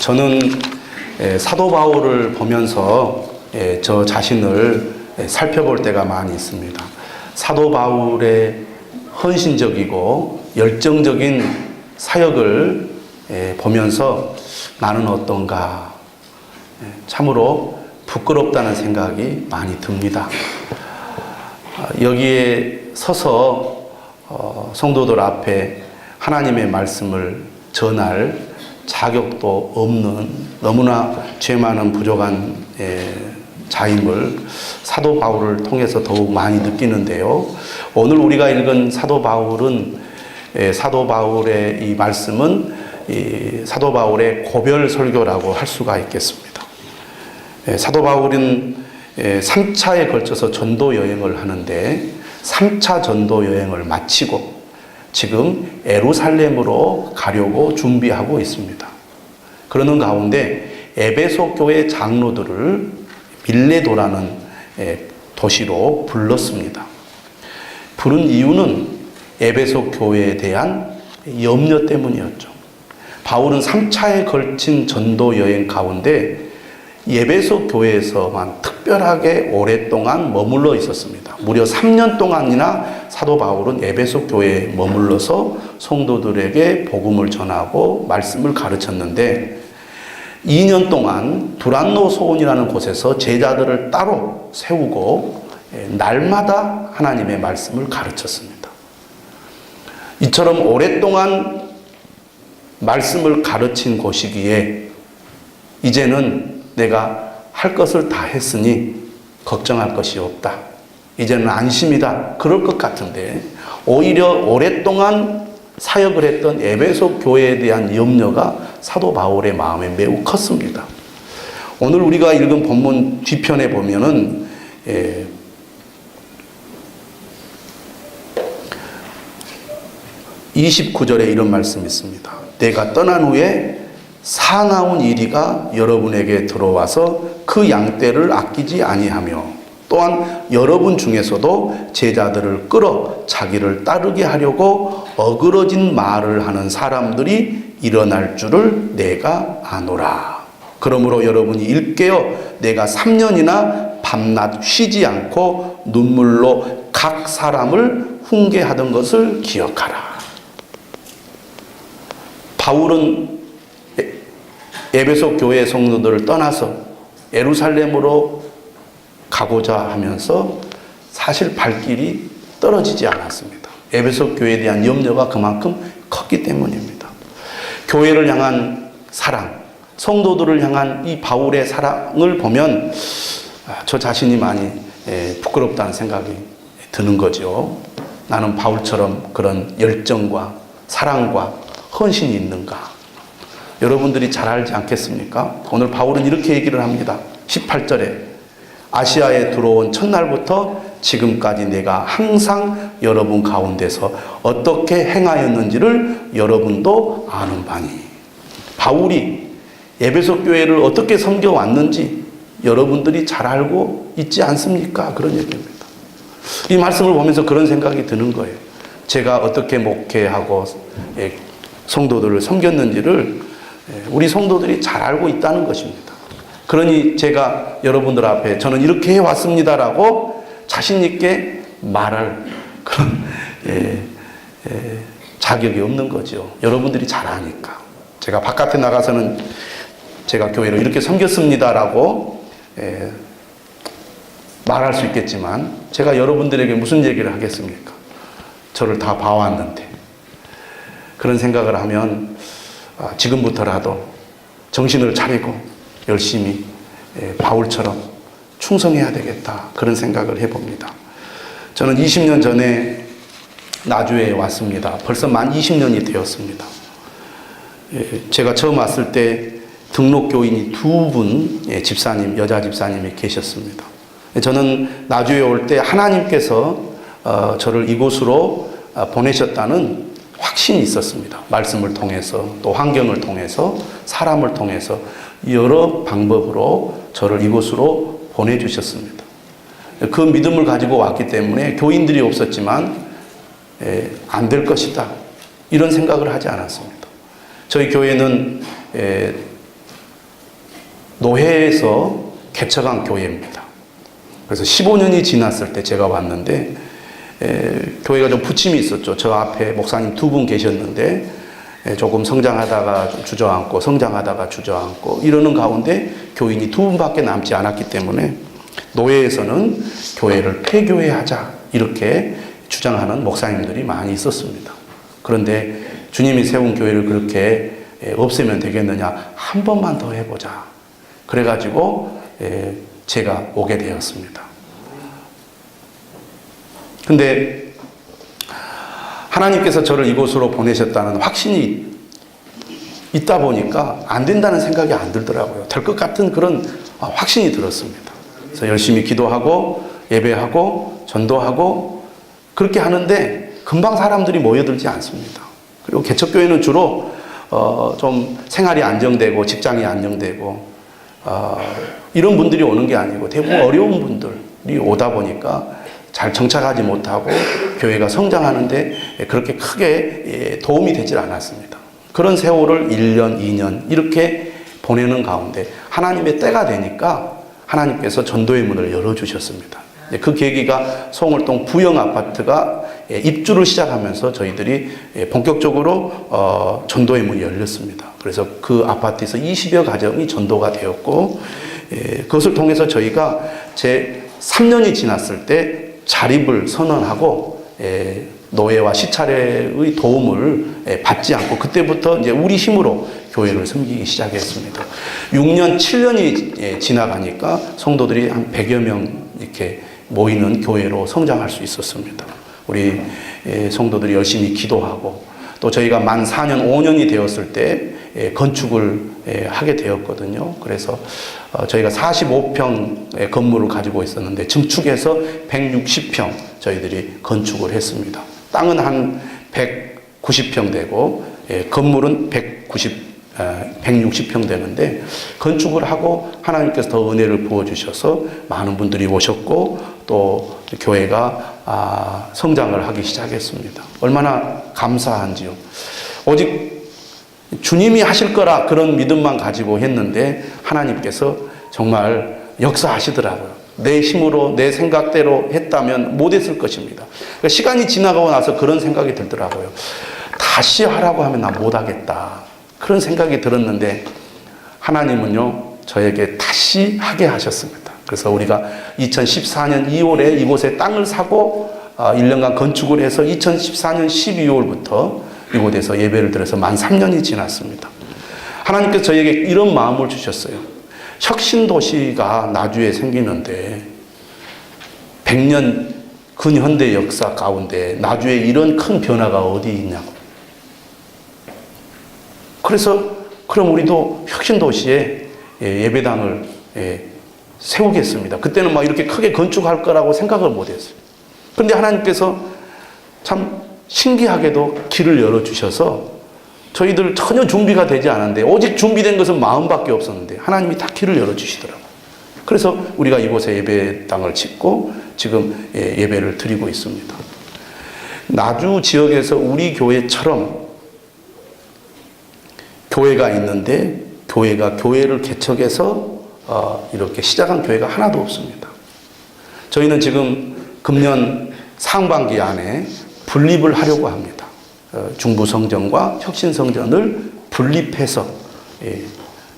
저는 사도 바울을 보면서 저 자신을 살펴볼 때가 많이 있습니다. 사도 바울의 헌신적이고 열정적인 사역을 보면서 나는 어떤가 참으로 부끄럽다는 생각이 많이 듭니다. 여기에 서서 성도들 앞에 하나님의 말씀을 전할 자격도 없는 너무나 죄 많은 부족한 자임을 사도 바울을 통해서 더욱 많이 느끼는데요. 오늘 우리가 읽은 사도 바울은 사도 바울의 이 말씀은 사도 바울의 고별 설교라고 할 수가 있겠습니다. 사도 바울은 3차에 걸쳐서 전도 여행을 하는데 3차 전도 여행을 마치고 지금 예루살렘으로 가려고 준비하고 있습니다. 그러는 가운데 에베소 교회 장로들을 밀레도라는 도시로 불렀습니다. 부른 이유는 에베소 교회에 대한 염려 때문이었죠. 바울은 3차에 걸친 전도 여행 가운데 에베소 교회에서만 특별하게 오랫동안 머물러 있었습니다. 무려 3년 동안이나 사도 바울은 에베소 교회에 머물러서 성도들에게 복음을 전하고 말씀을 가르쳤는데 2년 동안 두란노 소원이라는 곳에서 제자들을 따로 세우고 날마다 하나님의 말씀을 가르쳤습니다. 이처럼 오랫동안 말씀을 가르친 곳이기에 이제는 내가 할 것을 다 했으니 걱정할 것이 없다. 이제는 안심이다. 그럴 것 같은데 오히려 오랫동안 사역을 했던 에베소 교회에 대한 염려가 사도 바울의 마음에 매우 컸습니다. 오늘 우리가 읽은 본문 뒤편에 보면은 29절에 이런 말씀이 있습니다. 내가 떠난 후에 사나운 이리가 여러분에게 들어와서 그 양떼를 아끼지 아니하며 또한 여러분 중에서도 제자들을 끌어 자기를 따르게 하려고 어그러진 말을 하는 사람들이 일어날 줄을 내가 아노라. 그러므로 여러분이 일깨어 내가 3년이나 밤낮 쉬지 않고 눈물로 각 사람을 훈계하던 것을 기억하라. 바울은 에베소 교회 성도들을 떠나서 예루살렘으로 가고자 하면서 사실 발길이 떨어지지 않았습니다. 에베소 교회에 대한 염려가 그만큼 컸기 때문입니다. 교회를 향한 사랑, 성도들을 향한 이 바울의 사랑을 보면 저 자신이 많이 부끄럽다는 생각이 드는 거죠. 나는 바울처럼 그런 열정과 사랑과 헌신이 있는가? 여러분들이 잘 알지 않겠습니까? 오늘 바울은 이렇게 얘기를 합니다. 18절에 아시아에 들어온 첫날부터 지금까지 내가 항상 여러분 가운데서 어떻게 행하였는지를 여러분도 아는 바니. 바울이 에베소 교회를 어떻게 섬겨왔는지 여러분들이 잘 알고 있지 않습니까? 그런 얘기입니다. 이 말씀을 보면서 그런 생각이 드는 거예요. 제가 어떻게 목회하고 성도들을 섬겼는지를 우리 성도들이 잘 알고 있다는 것입니다. 그러니 제가 여러분들 앞에 저는 이렇게 해왔습니다라고 자신 있게 말할 그런 자격이 없는 거죠. 여러분들이 잘 아니까. 제가 바깥에 나가서는 제가 교회를 이렇게 섬겼습니다라고 말할 수 있겠지만 제가 여러분들에게 무슨 얘기를 하겠습니까? 저를 다 봐왔는데. 그런 생각을 하면 지금부터라도 정신을 차리고 열심히 바울처럼 충성해야 되겠다. 그런 생각을 해봅니다. 저는 20년 전에 나주에 왔습니다. 벌써 만 20년이 되었습니다. 제가 처음 왔을 때 등록교인이 2분 집사님, 여자 집사님이 계셨습니다. 저는 나주에 올 때 하나님께서 저를 이곳으로 보내셨다는 확신이 있었습니다. 말씀을 통해서 또 환경을 통해서 사람을 통해서 여러 방법으로 저를 이곳으로 보내주셨습니다. 그 믿음을 가지고 왔기 때문에 교인들이 없었지만 안 될 것이다 이런 생각을 하지 않았습니다. 저희 교회는 노회에서 개척한 교회입니다. 그래서 15년이 지났을 때 제가 왔는데 교회가 좀 부침이 있었죠. 저 앞에 목사님 2분 계셨는데 조금 성장하다가 좀 주저앉고 성장하다가 주저앉고 이러는 가운데 교인이 2분밖에 남지 않았기 때문에 노회에서는 교회를 폐교회하자 이렇게 주장하는 목사님들이 많이 있었습니다. 그런데 주님이 세운 교회를 그렇게 없애면 되겠느냐, 한 번만 더 해보자. 그래가지고 제가 오게 되었습니다. 근데 하나님께서 저를 이곳으로 보내셨다는 확신이 있다 보니까 안 된다는 생각이 안 들더라고요. 될 것 같은 그런 확신이 들었습니다. 그래서 열심히 기도하고 예배하고 전도하고 그렇게 하는데 금방 사람들이 모여들지 않습니다. 그리고 개척교회는 주로 좀 생활이 안정되고 직장이 안정되고 이런 분들이 오는 게 아니고 대부분 어려운 분들이 오다 보니까 잘 정착하지 못하고 교회가 성장하는데 그렇게 크게 도움이 되질 않았습니다. 그런 세월을 1년, 2년 이렇게 보내는 가운데 하나님의 때가 되니까 하나님께서 전도의 문을 열어주셨습니다. 그 계기가 송월동 부영 아파트가 입주를 시작하면서 저희들이 본격적으로 전도의 문이 열렸습니다. 그래서 그 아파트에서 20여 가정이 전도가 되었고 그것을 통해서 저희가 제 3년이 지났을 때 자립을 선언하고 노예와 시차례의 도움을 받지 않고 그때부터 이제 우리 힘으로 교회를 섬기기 시작했습니다. 6년, 7년이 지나가니까 성도들이 한 100여 명 이렇게 모이는 교회로 성장할 수 있었습니다. 우리 성도들이 열심히 기도하고 또 저희가 만 4년, 5년이 되었을 때 건축을 하게 되었거든요. 그래서 저희가 45평의 건물을 가지고 있었는데 증축해서 160평 저희들이 건축을 했습니다. 땅은 한 190평 되고 건물은 160평 되는데 건축을 하고 하나님께서 더 은혜를 부어주셔서 많은 분들이 오셨고 또 교회가 성장을 하기 시작했습니다. 얼마나 감사한지요. 오직 주님이 하실 거라 그런 믿음만 가지고 했는데 하나님께서 정말 역사하시더라고요. 내 힘으로 내 생각대로 했다면 못했을 것입니다. 그러니까 시간이 지나가고 나서 그런 생각이 들더라고요. 다시 하라고 하면 나 못하겠다. 그런 생각이 들었는데 하나님은요 저에게 다시 하게 하셨습니다. 그래서 우리가 2014년 2월에 이곳에 땅을 사고 1년간 건축을 해서 2014년 12월부터 이곳에서 예배를 드려서 만 3년이 지났습니다. 하나님께서 저에게 이런 마음을 주셨어요. 혁신도시가 나주에 생기는데 100년 근현대 역사 가운데 나주에 이런 큰 변화가 어디 있냐고. 그래서 그럼 우리도 혁신도시에 예배당을 세우겠습니다. 그때는 막 이렇게 크게 건축할 거라고 생각을 못했어요. 그런데 하나님께서 참 신기하게도 길을 열어주셔서 저희들 전혀 준비가 되지 않았는데 오직 준비된 것은 마음밖에 없었는데 하나님이 다 길을 열어주시더라고요. 그래서 우리가 이곳에 예배당을 짓고 지금 예배를 드리고 있습니다. 나주 지역에서 우리 교회처럼 교회가 있는데 교회가 교회를 개척해서 이렇게 시작한 교회가 하나도 없습니다. 저희는 지금 금년 상반기 안에 분립을 하려고 합니다. 중부성전과 혁신성전을 분립해서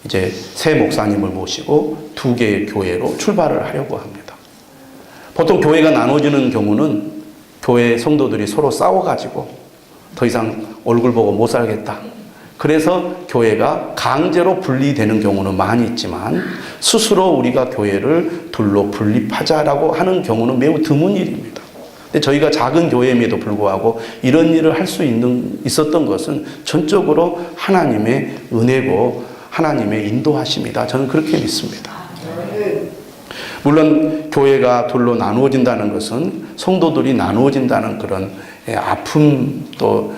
이제 새 목사님을 모시고 2개의 교회로 출발을 하려고 합니다. 보통 교회가 나눠지는 경우는 교회 성도들이 서로 싸워가지고 더 이상 얼굴 보고 못 살겠다. 그래서 교회가 강제로 분리되는 경우는 많이 있지만 스스로 우리가 교회를 둘로 분립하자라고 하는 경우는 매우 드문 일입니다. 근데 저희가 작은 교회임에도 불구하고 이런 일을 할 수 있었던 것은 전적으로 하나님의 은혜고 하나님의 인도하심이다. 저는 그렇게 믿습니다. 물론 교회가 둘로 나누어진다는 것은 성도들이 나누어진다는 그런 아픔 또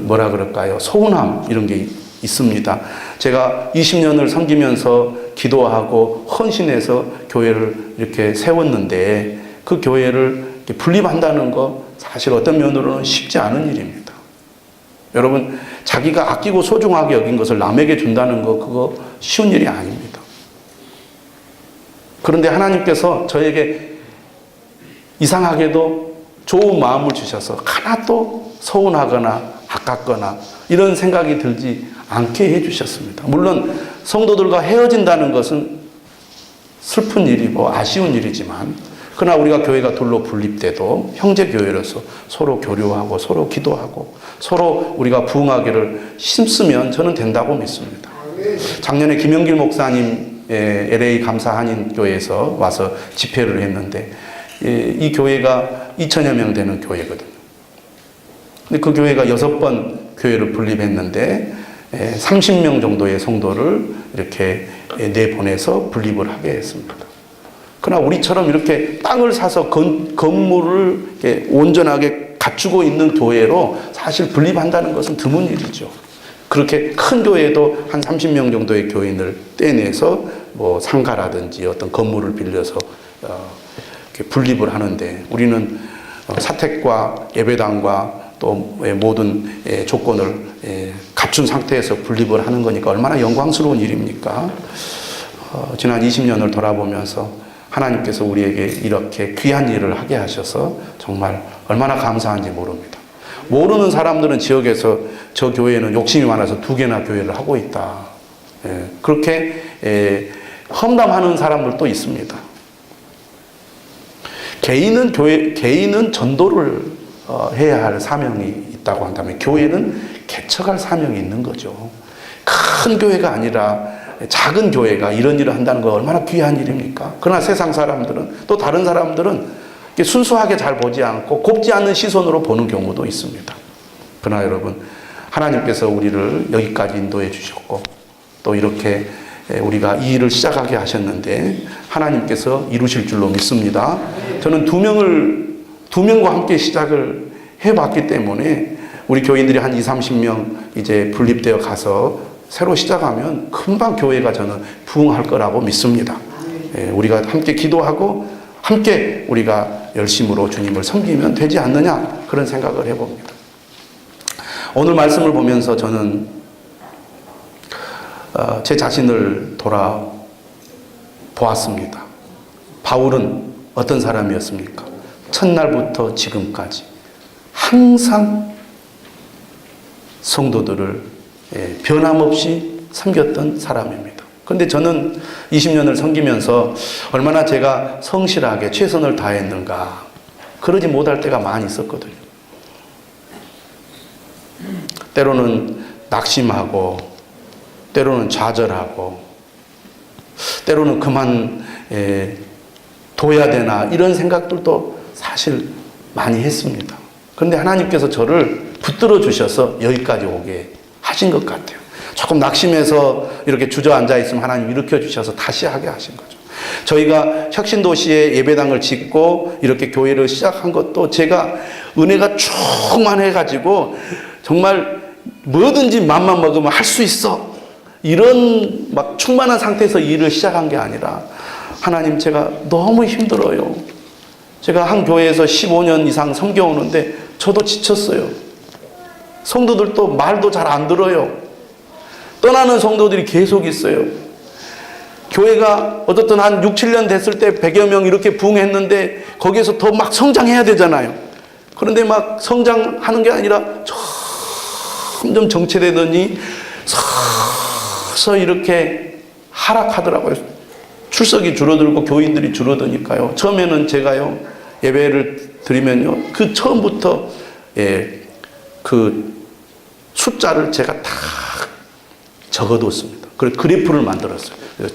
뭐라 그럴까요? 서운함 이런 게 있습니다. 제가 20년을 섬기면서 기도하고 헌신해서 교회를 이렇게 세웠는데 그 교회를 분립한다는 거 사실 어떤 면으로는 쉽지 않은 일입니다. 여러분 자기가 아끼고 소중하게 여긴 것을 남에게 준다는 거 그거 쉬운 일이 아닙니다. 그런데 하나님께서 저에게 이상하게도 좋은 마음을 주셔서 하나도 서운하거나 아깝거나 이런 생각이 들지 않게 해주셨습니다. 물론 성도들과 헤어진다는 것은 슬픈 일이고 아쉬운 일이지만, 그러나 우리가 교회가 둘로 분립돼도 형제 교회로서 서로 교류하고 서로 기도하고 서로 우리가 부흥하기를 힘쓰면 저는 된다고 믿습니다. 작년에 김영길 목사님 LA 감사 한인교회에서 와서 집회를 했는데, 이 교회가 2,000여 명 되는 교회거든요. 근데 그 교회가 6번 교회를 분립했는데 30명 정도의 성도를 이렇게 내보내서 분립을 하게 했습니다. 그러나 우리처럼 이렇게 땅을 사서 건물을 이렇게 온전하게 갖추고 있는 교회로 사실 분립한다는 것은 드문 일이죠. 그렇게 큰 교회도 한 30명 정도의 교인을 떼내서 뭐 상가라든지 어떤 건물을 빌려서 이렇게 분립을 하는데, 우리는 사택과 예배당과 또 모든 조건을 갖춘 상태에서 분립을 하는 거니까 얼마나 영광스러운 일입니까? 지난 20년을 돌아보면서 하나님께서 우리에게 이렇게 귀한 일을 하게 하셔서 정말 얼마나 감사한지 모릅니다. 모르는 사람들은 지역에서 저 교회는 욕심이 많아서 2개나 교회를 하고 있다, 그렇게 험담하는 사람들도 있습니다. 개인은 전도를 해야 할 사명이 있다고 한다면 교회는 개척할 사명이 있는 거죠. 큰 교회가 아니라 작은 교회가 이런 일을 한다는 거 얼마나 귀한 일입니까? 그러나 세상 사람들은, 또 다른 사람들은 순수하게 잘 보지 않고 곱지 않은 시선으로 보는 경우도 있습니다. 그러나 여러분, 하나님께서 우리를 여기까지 인도해 주셨고 또 이렇게 우리가 이 일을 시작하게 하셨는데 하나님께서 이루실 줄로 믿습니다. 저는 2명과 함께 시작을 해봤기 때문에 우리 교인들이 한 20-30명 이제 분립되어 가서 새로 시작하면 금방 교회가 저는 부흥할 거라고 믿습니다. 우리가 함께 기도하고 함께 우리가 열심으로 주님을 섬기면 되지 않느냐, 그런 생각을 해봅니다. 오늘 말씀을 보면서 저는 제 자신을 돌아보았습니다. 바울은 어떤 사람이었습니까? 첫날부터 지금까지 항상 성도들을 변함없이 섬겼던 사람입니다. 그런데 저는 20년을 섬기면서 얼마나 제가 성실하게 최선을 다했는가, 그러지 못할 때가 많이 있었거든요. 때로는 낙심하고, 때로는 좌절하고, 때로는 그만 둬야 되나, 이런 생각들도 사실 많이 했습니다. 그런데 하나님께서 저를 붙들어 주셔서 여기까지 오게 하신 것 같아요. 조금 낙심해서 이렇게 주저앉아 있으면 하나님 일으켜 주셔서 다시 하게 하신 거죠. 저희가 혁신도시에 예배당을 짓고 이렇게 교회를 시작한 것도 제가 은혜가 충만해가지고 정말 뭐든지 맘만 먹으면 할 수 있어, 이런 막 충만한 상태에서 일을 시작한 게 아니라, 하나님 제가 너무 힘들어요. 제가 한 교회에서 15년 이상 섬겨오는데 저도 지쳤어요. 성도들도 말도 잘 안 들어요. 떠나는 성도들이 계속 있어요. 교회가 어떻든 한 6-7년 됐을 때 100여 명 이렇게 부흥했는데 거기에서 더 막 성장해야 되잖아요. 그런데 막 성장하는 게 아니라 점점 정체되더니 서서히 이렇게 하락하더라고요. 출석이 줄어들고 교인들이 줄어드니까요. 처음에는 제가요, 예배를 드리면요, 그 처음부터 그 숫자를 제가 다 적어뒀습니다. 그래서 그래프를 만들었어요. 그래서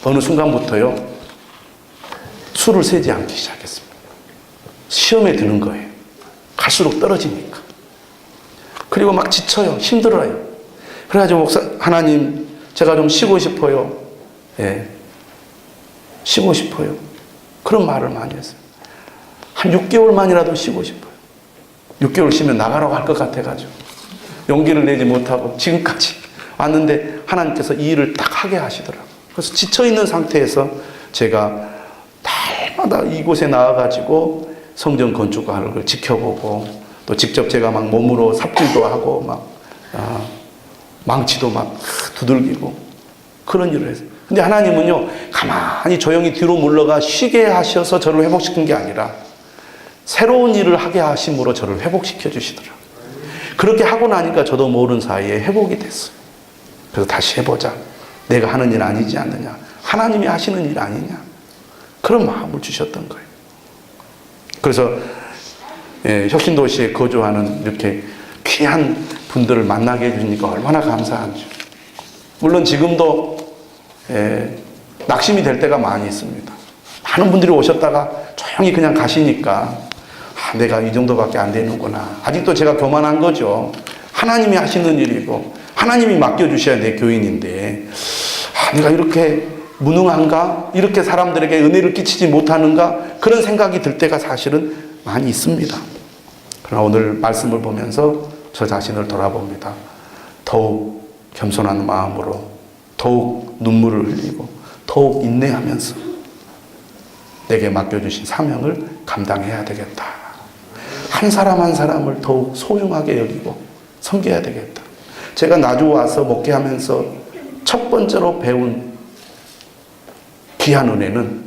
어느 순간부터요, 수를 세지 않기 시작했습니다. 시험에 드는 거예요. 갈수록 떨어지니까. 그리고 막 지쳐요. 힘들어요. 그래가지고 하나님, 제가 좀 쉬고 싶어요. 쉬고 싶어요. 그런 말을 많이 했어요. 한 6개월만이라도 쉬고 싶어요. 6개월 쉬면 나가라고 할 것 같아가지고 용기를 내지 못하고 지금까지 왔는데 하나님께서 이 일을 딱 하게 하시더라고요. 그래서 지쳐있는 상태에서 제가 날마다 이곳에 나와가지고 성전 건축하는 걸 지켜보고, 또 직접 제가 막 몸으로 삽질도 하고 막 망치도 막 두들기고 그런 일을 했어요. 근데 하나님은요, 가만히 조용히 뒤로 물러가 쉬게 하셔서 저를 회복시킨 게 아니라 새로운 일을 하게 하심으로 저를 회복시켜 주시더라고요. 그렇게 하고 나니까 저도 모르는 사이에 회복이 됐어요. 그래서 다시 해보자. 내가 하는 일 아니지 않느냐. 하나님이 하시는 일 아니냐. 그런 마음을 주셨던 거예요. 그래서 혁신도시에 거주하는 이렇게 귀한 분들을 만나게 해주니까 얼마나 감사한지. 물론 지금도 낙심이 될 때가 많이 있습니다. 많은 분들이 오셨다가 조용히 그냥 가시니까 내가 이 정도밖에 안 되는구나. 아직도 제가 교만한 거죠. 하나님이 하시는 일이고 하나님이 맡겨주셔야 내 교인인데 내가 이렇게 무능한가? 이렇게 사람들에게 은혜를 끼치지 못하는가? 그런 생각이 들 때가 사실은 많이 있습니다. 그러나 오늘 말씀을 보면서 저 자신을 돌아봅니다. 더욱 겸손한 마음으로 더욱 눈물을 흘리고 더욱 인내하면서 내게 맡겨주신 사명을 감당해야 되겠다. 한 사람 한 사람을 더욱 소중하게 여기고 섬겨야 되겠다. 제가 나주 와서 목회하면서 첫 번째로 배운 귀한 은혜는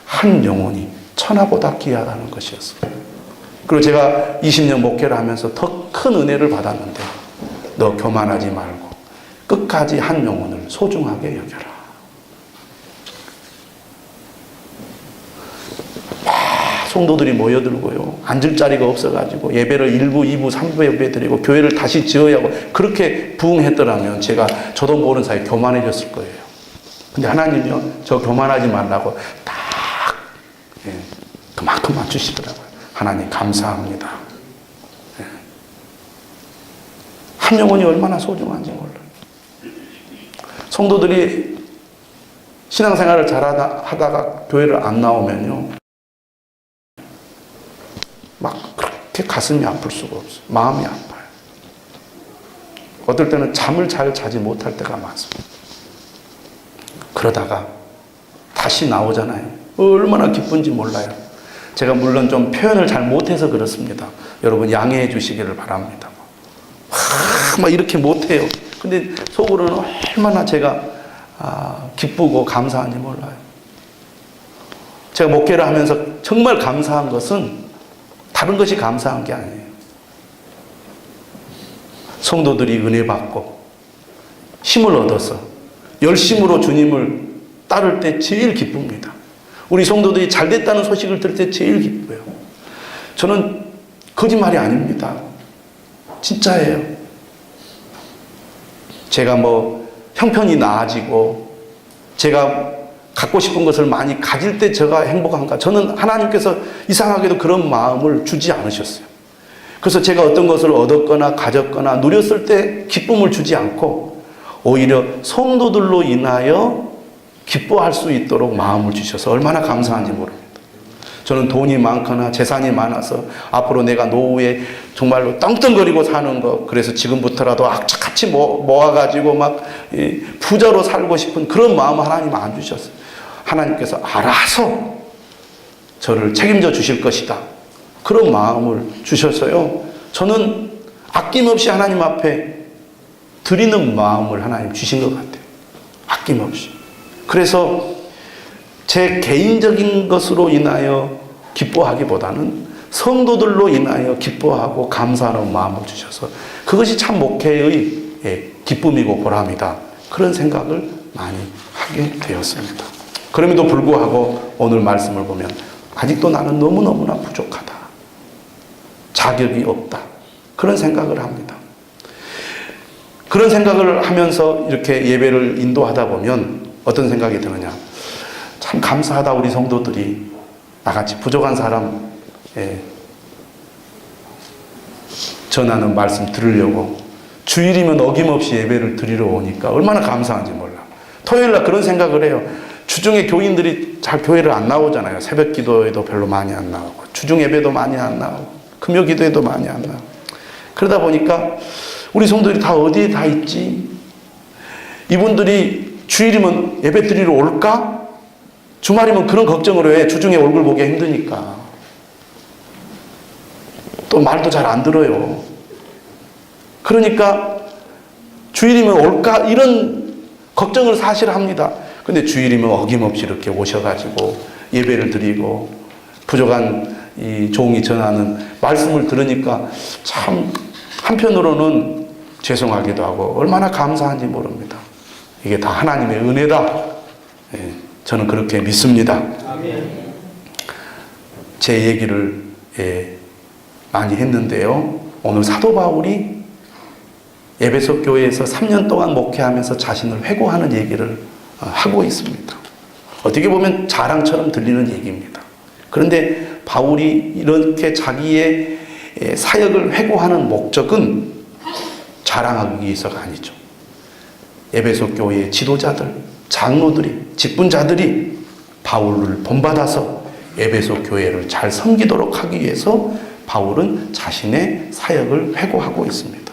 한 영혼이 천하보다 귀하다는 것이었어요. 그리고 제가 20년 목회를 하면서 더 큰 은혜를 받았는데 너 교만하지 말고 끝까지 한 영혼을 소중하게 여겨라. 성도들이 모여들고요. 앉을 자리가 없어가지고 예배를 1부, 2부, 3부 예배 드리고 교회를 다시 지어야 하고 그렇게 부응했더라면 저도 모르는 사이에 교만해졌을 거예요. 근데 하나님이요, 저 교만하지 말라고 딱 그만큼만 주시더라고요. 하나님 감사합니다. 한 영혼이 얼마나 소중한지 몰라요. 성도들이 신앙생활을 하다가 교회를 안 나오면요, 막 그렇게 가슴이 아플 수가 없어요. 마음이 아파요. 어떨 때는 잠을 잘 자지 못할 때가 많습니다. 그러다가 다시 나오잖아요. 얼마나 기쁜지 몰라요. 제가 물론 좀 표현을 잘 못해서 그렇습니다. 여러분 양해해 주시기를 바랍니다. 막 이렇게 못해요. 근데 속으로는 얼마나 제가 기쁘고 감사한지 몰라요. 제가 목회를 하면서 정말 감사한 것은 다른 것이 감사한 게 아니에요. 성도들이 은혜 받고 힘을 얻어서 열심으로 주님을 따를 때 제일 기쁩니다. 우리 성도들이 잘 됐다는 소식을 들을 때 제일 기뻐요. 저는 거짓말이 아닙니다. 진짜예요. 제가 형편이 나아지고 제가 갖고 싶은 것을 많이 가질 때 제가 행복한가? 저는 하나님께서 이상하게도 그런 마음을 주지 않으셨어요. 그래서 제가 어떤 것을 얻었거나 가졌거나 누렸을 때 기쁨을 주지 않고 오히려 성도들로 인하여 기뻐할 수 있도록 마음을 주셔서 얼마나 감사한지 모릅니다. 저는 돈이 많거나 재산이 많아서 앞으로 내가 노후에 정말로 떵떵거리고 사는 것, 그래서 지금부터라도 악착같이 모아가지고 막 부자로 살고 싶은 그런 마음을 하나님 안 주셨어요. 하나님께서 알아서 저를 책임져 주실 것이다. 그런 마음을 주셔서요. 저는 아낌없이 하나님 앞에 드리는 마음을 하나님 주신 것 같아요. 아낌없이. 그래서 제 개인적인 것으로 인하여 기뻐하기보다는 성도들로 인하여 기뻐하고 감사하는 마음을 주셔서 그것이 참 목회의 기쁨이고 보람이다. 그런 생각을 많이 하게 되었습니다. 그럼에도 불구하고 오늘 말씀을 보면 아직도 나는 너무너무나 부족하다. 자격이 없다. 그런 생각을 합니다. 그런 생각을 하면서 이렇게 예배를 인도하다 보면 어떤 생각이 드느냐. 참 감사하다. 우리 성도들이 나같이 부족한 사람에 전하는 말씀 들으려고 주일이면 어김없이 예배를 드리러 오니까 얼마나 감사한지 몰라. 토요일날 그런 생각을 해요. 주중에 교인들이 잘 교회를 안 나오잖아요. 새벽 기도에도 별로 많이 안 나오고 주중 예배도 많이 안 나오고 금요 기도에도 많이 안 나오고 그러다 보니까 우리 성도들이 다 어디에 다 있지? 이분들이 주일이면 예배 드리러 올까? 주말이면 그런 걱정을 해. 주중에 얼굴 보기 힘드니까. 또 말도 잘 안 들어요. 그러니까 주일이면 올까? 이런 걱정을 사실 합니다. 근데 주일이면 어김없이 이렇게 오셔가지고 예배를 드리고 부족한 이 종이 전하는 말씀을 들으니까 참 한편으로는 죄송하기도 하고 얼마나 감사한지 모릅니다. 이게 다 하나님의 은혜다. 예, 저는 그렇게 믿습니다. 제 얘기를 많이 했는데요. 오늘 사도 바울이 에베소 교회에서 3년 동안 목회하면서 자신을 회고하는 얘기를 하고 있습니다. 어떻게 보면 자랑처럼 들리는 얘기입니다. 그런데 바울이 이렇게 자기의 사역을 회고하는 목적은 자랑하기 위해서가 아니죠. 에베소 교회의 지도자들, 장로들이, 직분자들이 바울을 본받아서 에베소 교회를 잘 섬기도록 하기 위해서 바울은 자신의 사역을 회고하고 있습니다.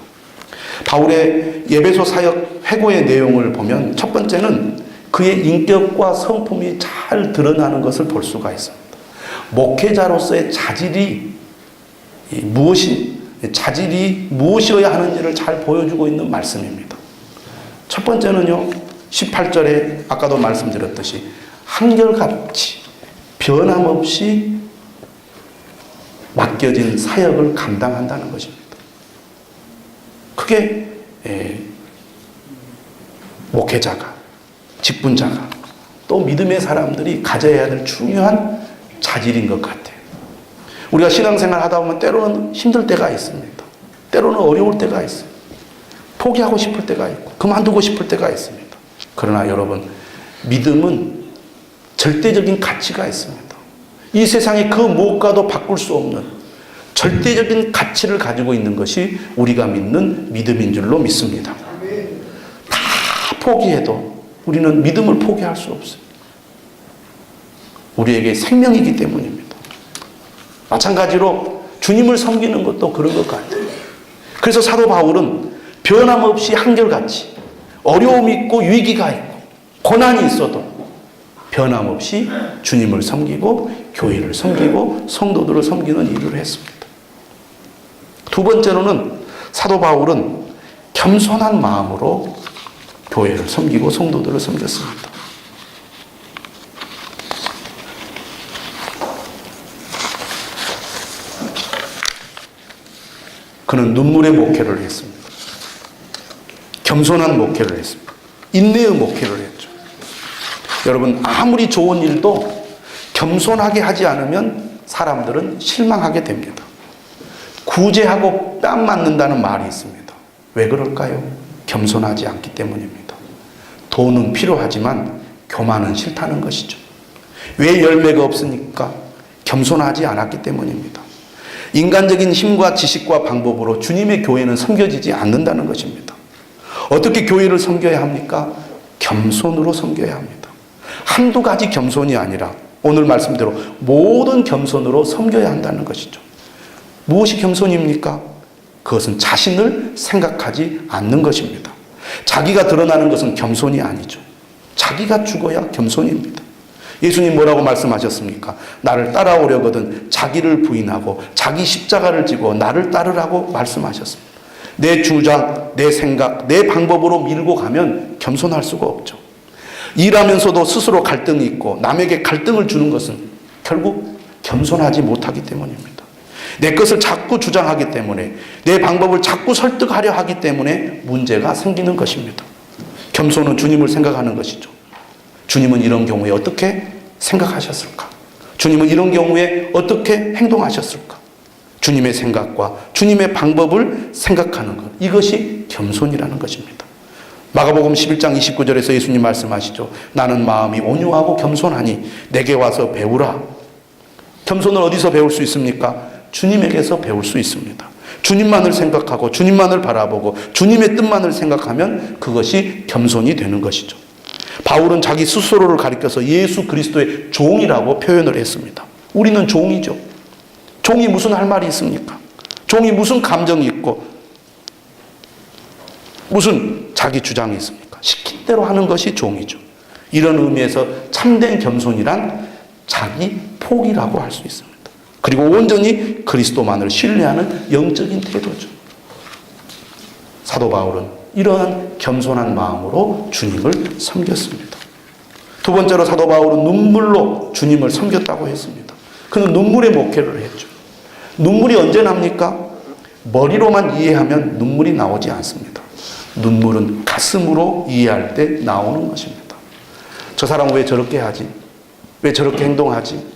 바울의 에베소 사역 회고의 내용을 보면 첫 번째는 그의 인격과 성품이 잘 드러나는 것을 볼 수가 있습니다. 목회자로서의 자질이 무엇이어야 하는지를 잘 보여주고 있는 말씀입니다. 첫 번째는요, 18절에 아까도 말씀드렸듯이 한결같이 변함없이 맡겨진 사역을 감당한다는 것입니다. 그게 목회자가, 직분자가, 또 믿음의 사람들이 가져야 될 중요한 자질인 것 같아요. 우리가 신앙생활 하다 보면 때로는 힘들 때가 있습니다. 때로는 어려울 때가 있어요. 포기하고 싶을 때가 있고 그만두고 싶을 때가 있습니다. 그러나 여러분, 믿음은 절대적인 가치가 있습니다. 이 세상에 그 무엇과도 바꿀 수 없는 절대적인 가치를 가지고 있는 것이 우리가 믿는 믿음인 줄로 믿습니다. 다 포기해도 우리는 믿음을 포기할 수 없어요. 우리에게 생명이기 때문입니다. 마찬가지로 주님을 섬기는 것도 그런 것 같아요. 그래서 사도 바울은 변함없이 한결같이 어려움이 있고 위기가 있고 고난이 있어도 변함없이 주님을 섬기고 교회를 섬기고 성도들을 섬기는 일을 했습니다. 두 번째로는 사도 바울은 겸손한 마음으로 교회를 섬기고 성도들을 섬겼습니다. 그는 눈물의 목회를 했습니다. 겸손한 목회를 했습니다. 인내의 목회를 했죠. 여러분, 아무리 좋은 일도 겸손하게 하지 않으면 사람들은 실망하게 됩니다. 구제하고 뺨 맞는다는 말이 있습니다. 왜 그럴까요? 겸손하지 않기 때문입니다. 돈은 필요하지만 교만은 싫다는 것이죠. 왜 열매가 없으니까? 겸손하지 않았기 때문입니다. 인간적인 힘과 지식과 방법으로 주님의 교회는 섬겨지지 않는다는 것입니다. 어떻게 교회를 섬겨야 합니까? 겸손으로 섬겨야 합니다. 한두 가지 겸손이 아니라 오늘 말씀대로 모든 겸손으로 섬겨야 한다는 것이죠. 무엇이 겸손입니까? 그것은 자신을 생각하지 않는 것입니다. 자기가 드러나는 것은 겸손이 아니죠. 자기가 죽어야 겸손입니다. 예수님 뭐라고 말씀하셨습니까? 나를 따라오려거든 자기를 부인하고 자기 십자가를 지고 나를 따르라고 말씀하셨습니다. 내 주장, 내 생각, 내 방법으로 밀고 가면 겸손할 수가 없죠. 일하면서도 스스로 갈등이 있고 남에게 갈등을 주는 것은 결국 겸손하지 못하기 때문입니다. 내 것을 자꾸 주장하기 때문에, 내 방법을 자꾸 설득하려 하기 때문에 문제가 생기는 것입니다. 겸손은 주님을 생각하는 것이죠. 주님은 이런 경우에 어떻게 생각하셨을까? 주님은 이런 경우에 어떻게 행동하셨을까? 주님의 생각과 주님의 방법을 생각하는 것, 이것이 겸손이라는 것입니다. 마가복음 11장 29절에서 예수님 말씀하시죠. 나는 마음이 온유하고 겸손하니 내게 와서 배우라. 겸손을 어디서 배울 수 있습니까? 주님에게서 배울 수 있습니다. 주님만을 생각하고 주님만을 바라보고 주님의 뜻만을 생각하면 그것이 겸손이 되는 것이죠. 바울은 자기 스스로를 가리켜서 예수 그리스도의 종이라고 표현을 했습니다. 우리는 종이죠. 종이 무슨 할 말이 있습니까? 종이 무슨 감정이 있고 무슨 자기 주장이 있습니까? 시킨 대로 하는 것이 종이죠. 이런 의미에서 참된 겸손이란 자기 포기라고 할 수 있습니다. 그리고 온전히 그리스도만을 신뢰하는 영적인 태도죠. 사도 바울은 이러한 겸손한 마음으로 주님을 섬겼습니다. 두 번째로 사도 바울은 눈물로 주님을 섬겼다고 했습니다. 그는 눈물의 목회를 했죠. 눈물이 언제 납니까? 머리로만 이해하면 눈물이 나오지 않습니다. 눈물은 가슴으로 이해할 때 나오는 것입니다. 저 사람은 왜 저렇게 하지? 왜 저렇게 행동하지?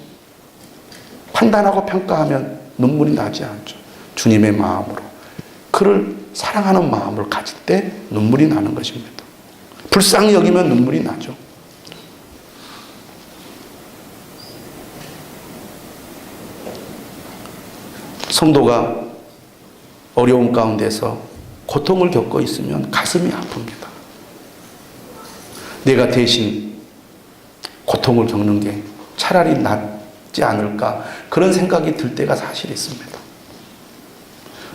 판단하고 평가하면 눈물이 나지 않죠. 주님의 마음으로. 그를 사랑하는 마음을 가질 때 눈물이 나는 것입니다. 불쌍히 여기면 눈물이 나죠. 성도가 어려움 가운데서 고통을 겪고 있으면 가슴이 아픕니다. 내가 대신 고통을 겪는 게 차라리 낫지 않을까 그런 생각이 들 때가 사실 있습니다.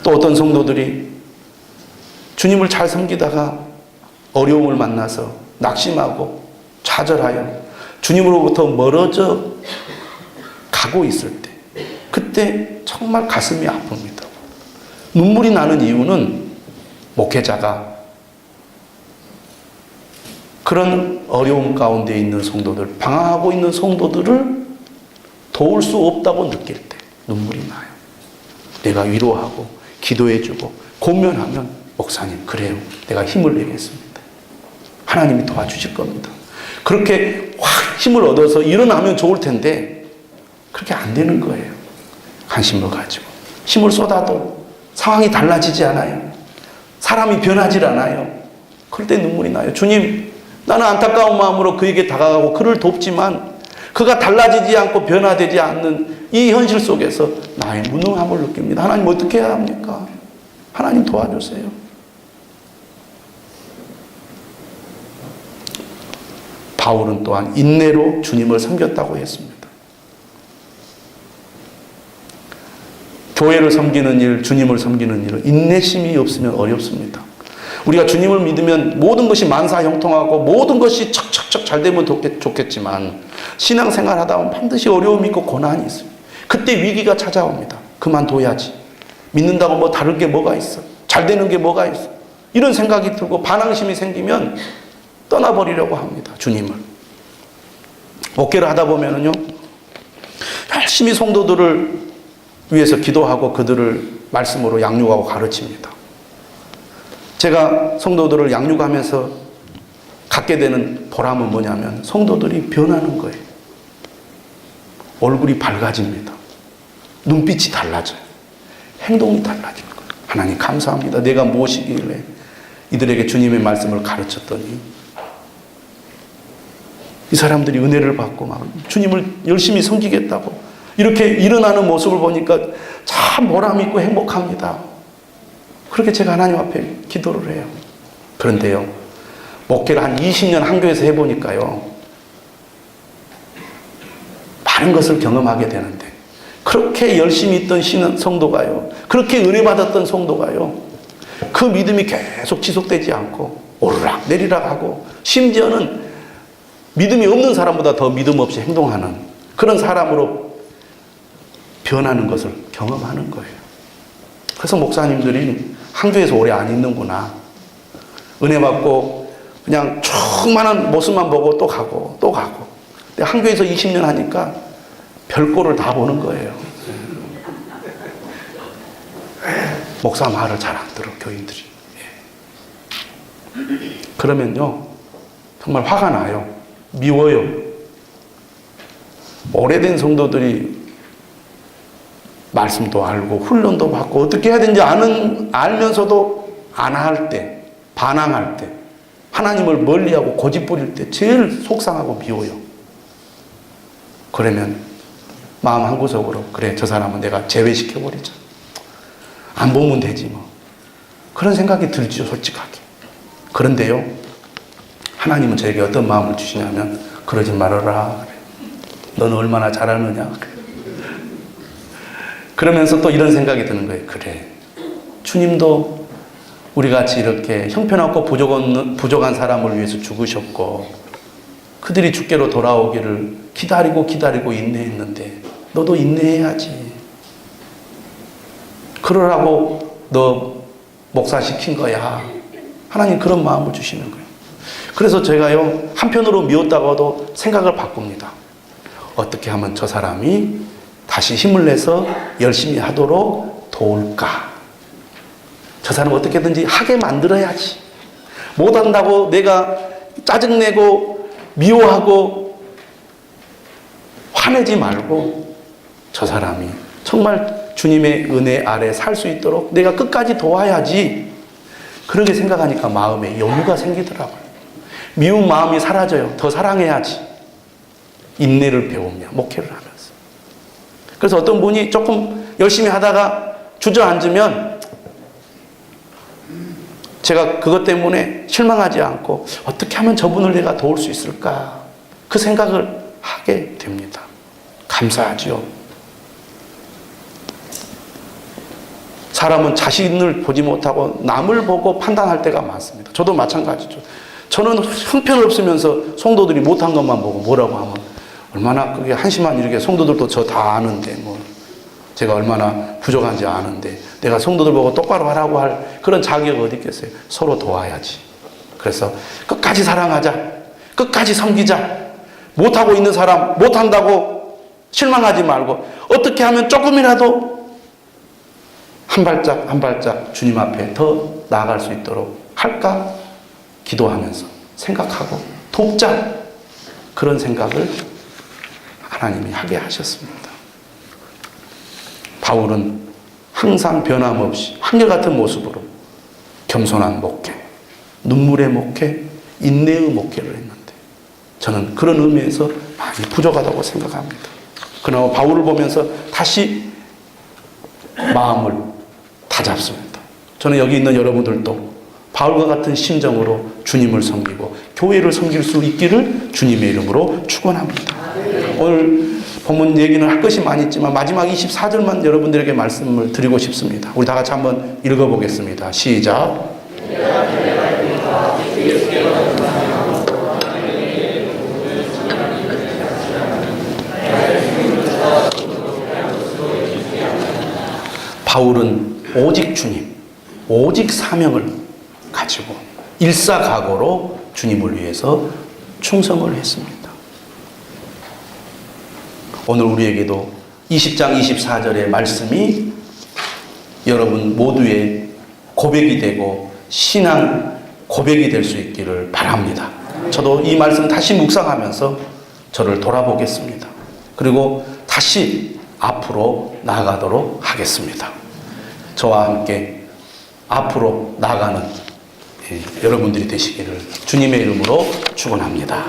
또 어떤 성도들이 주님을 잘 섬기다가 어려움을 만나서 낙심하고 좌절하여 주님으로부터 멀어져 가고 있을 때 그때 정말 가슴이 아픕니다. 눈물이 나는 이유는 목회자가 그런 어려움 가운데 있는 성도들, 방황하고 있는 성도들을 도울 수 없다고 느낄 때 눈물이 나요. 내가 위로하고 기도해주고 권면하면 목사님 그래요. 내가 힘을 내겠습니다. 하나님이 도와주실 겁니다. 그렇게 확 힘을 얻어서 일어나면 좋을 텐데 그렇게 안 되는 거예요. 관심을 가지고 힘을 쏟아도 상황이 달라지지 않아요. 사람이 변하지 않아요. 그럴 때 눈물이 나요. 주님, 나는 안타까운 마음으로 그에게 다가가고 그를 돕지만 그가 달라지지 않고 변화되지 않는 이 현실 속에서 나의 무능함을 느낍니다. 하나님 어떻게 해야 합니까? 하나님 도와주세요. 바울은 또한 인내로 주님을 섬겼다고 했습니다. 교회를 섬기는 일, 주님을 섬기는 일은 인내심이 없으면 어렵습니다. 우리가 주님을 믿으면 모든 것이 만사형통하고 모든 것이 척척척 잘 되면 좋겠지만 신앙생활 하다 보면 반드시 어려움이 있고 고난이 있어요. 그때 위기가 찾아옵니다. 그만둬야지. 믿는다고 뭐 다를 게 뭐가 있어. 잘 되는 게 뭐가 있어. 이런 생각이 들고 반항심이 생기면 떠나버리려고 합니다. 주님을. 목회를 하다 보면은요, 열심히 성도들을 위해서 기도하고 그들을 말씀으로 양육하고 가르칩니다. 제가 성도들을 양육하면서 갖게 되는 보람은 뭐냐면 성도들이 변하는 거예요. 얼굴이 밝아집니다. 눈빛이 달라져요. 행동이 달라질 거예요. 하나님 감사합니다. 내가 무엇이길래 이들에게 주님의 말씀을 가르쳤더니 이 사람들이 은혜를 받고 막 주님을 열심히 섬기겠다고 이렇게 일어나는 모습을 보니까 참 보람 있고 행복합니다. 그렇게 제가 하나님 앞에 기도를 해요. 그런데요, 목회를 한 20년 한 교회에서 해보니까요, 많은 것을 경험하게 되는데, 그렇게 열심히 있던 성도가요, 그렇게 은혜 받았던 성도가요, 그 믿음이 계속 지속되지 않고, 오르락 내리락 하고, 심지어는 믿음이 없는 사람보다 더 믿음 없이 행동하는 그런 사람으로 변하는 것을 경험하는 거예요. 그래서 목사님들이 한 교회에서 오래 안 있는구나. 은혜 받고 그냥 충만한 모습만 보고 또 가고 또 가고. 근데 한 교회에서 20년 하니까 별꼴을 다 보는 거예요. 목사 말을 잘 안 들어, 교인들이. 그러면요, 정말 화가 나요. 미워요. 오래된 성도들이 말씀도 알고 훈련도 받고 어떻게 해야 되는지 알면서도 안 할 때, 반항할 때, 하나님을 멀리하고 고집부릴 때 제일 속상하고 미워요. 그러면 마음 한구석으로 그래, 저 사람은 내가 제외시켜버리자. 안 보면 되지 뭐. 그런 생각이 들죠, 솔직하게. 그런데요, 하나님은 저에게 어떤 마음을 주시냐면 그러지 말아라. 너는 얼마나 잘하느냐. 그러면서 또 이런 생각이 드는 거예요. 그래, 주님도 우리같이 이렇게 형편없고 부족한 사람을 위해서 죽으셨고 그들이 주께로 돌아오기를 기다리고 인내했는데 너도 인내해야지. 그러라고 너 목사시킨 거야. 하나님 그런 마음을 주시는 거예요. 그래서 제가요, 한편으로 미웠다가도 생각을 바꿉니다. 어떻게 하면 저 사람이 다시 힘을 내서 열심히 하도록 도울까? 저 사람 어떻게든지 하게 만들어야지. 못한다고 내가 짜증내고 미워하고 화내지 말고 저 사람이 정말 주님의 은혜 아래 살 수 있도록 내가 끝까지 도와야지. 그렇게 생각하니까 마음에 여유가 생기더라고요. 미운 마음이 사라져요. 더 사랑해야지. 인내를 배우며 목회를 하면서. 그래서 어떤 분이 조금 열심히 하다가 주저앉으면 제가 그것 때문에 실망하지 않고 어떻게 하면 저분을 내가 도울 수 있을까? 그 생각을 하게 됩니다. 감사하지요. 사람은 자신을 보지 못하고 남을 보고 판단할 때가 많습니다. 저도 마찬가지죠. 저는 형편없으면서 성도들이 못한 것만 보고 뭐라고 하면 얼마나 그게 한심한 일이게. 성도들도 저 다 아는데 뭐 제가 얼마나 부족한지 아는데 내가 성도들 보고 똑바로 하라고 할 그런 자격 어디 있겠어요. 서로 도와야지. 그래서 끝까지 사랑하자. 끝까지 섬기자. 못하고 있는 사람 못한다고 실망하지 말고 어떻게 하면 조금이라도 한 발짝 한 발짝 주님 앞에 더 나아갈 수 있도록 할까? 기도하면서 생각하고 돕자. 그런 생각을 하나님이 하게 하셨습니다. 바울은 항상 변함없이 한결같은 모습으로 겸손한 목회, 눈물의 목회, 인내의 목회를 했는데 저는 그런 의미에서 많이 부족하다고 생각합니다. 그러나 바울을 보면서 다시 마음을 다잡습니다. 저는 여기 있는 여러분들도 바울과 같은 심정으로 주님을 섬기고 교회를 섬길 수 있기를 주님의 이름으로 축원합니다. 오늘 본문 얘기는 할 것이 많이 있지만 마지막 24절만 여러분들에게 말씀을 드리고 싶습니다. 우리 다 같이 한번 읽어보겠습니다. 시작. 바울은 오직 주님, 오직 사명을 가지고 일사각오로 주님을 위해서 충성을 했습니다. 오늘 우리에게도 20장 24절의 말씀이 여러분 모두의 고백이 되고 신앙 고백이 될 수 있기를 바랍니다. 저도 이 말씀 다시 묵상하면서 저를 돌아보겠습니다. 그리고 다시 앞으로 나아가도록 하겠습니다. 저와 함께 앞으로 나아가는 여러분들이 되시기를 주님의 이름으로 축원합니다.